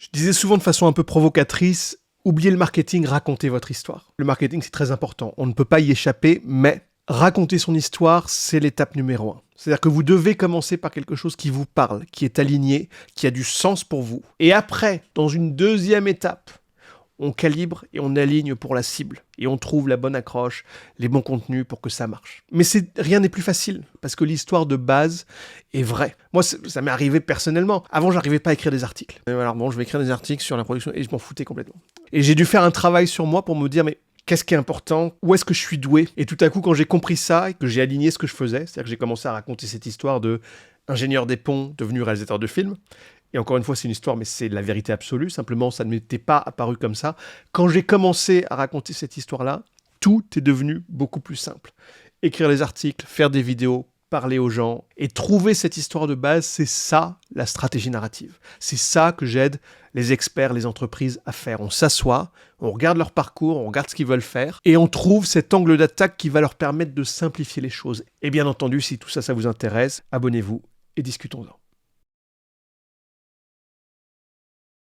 Je disais souvent de façon un peu provocatrice, oubliez le marketing, racontez votre histoire. Le marketing, c'est très important. On ne peut pas y échapper, mais raconter son histoire, c'est l'étape numéro 1. C'est-à-dire que vous devez commencer par quelque chose qui vous parle, qui est aligné, qui a du sens pour vous. Et après, dans une deuxième étape, on calibre et on aligne pour la cible. Et on trouve la bonne accroche, les bons contenus pour que ça marche. Mais rien n'est plus facile, parce que l'histoire de base est vraie. Moi, ça m'est arrivé personnellement. Avant, j'arrivais pas à écrire des articles. Alors bon, je vais écrire des articles sur la production, et je m'en foutais complètement. Et j'ai dû faire un travail sur moi pour me dire, mais qu'est-ce qui est important? Où est-ce que je suis doué? Et tout à coup, quand j'ai compris ça, et que j'ai aligné ce que je faisais, c'est-à-dire que j'ai commencé à raconter cette histoire de ingénieur des ponts devenu réalisateur de films. Et encore une fois, c'est une histoire, mais c'est la vérité absolue. Simplement, ça ne m'était pas apparu comme ça. Quand j'ai commencé à raconter cette histoire-là, tout est devenu beaucoup plus simple. Écrire des articles, faire des vidéos, parler aux gens et trouver cette histoire de base, c'est ça la stratégie narrative. C'est ça que j'aide les experts, les entreprises à faire. On s'assoit, on regarde leur parcours, on regarde ce qu'ils veulent faire et on trouve cet angle d'attaque qui va leur permettre de simplifier les choses. Et bien entendu, si tout ça, ça vous intéresse, abonnez-vous et discutons-en.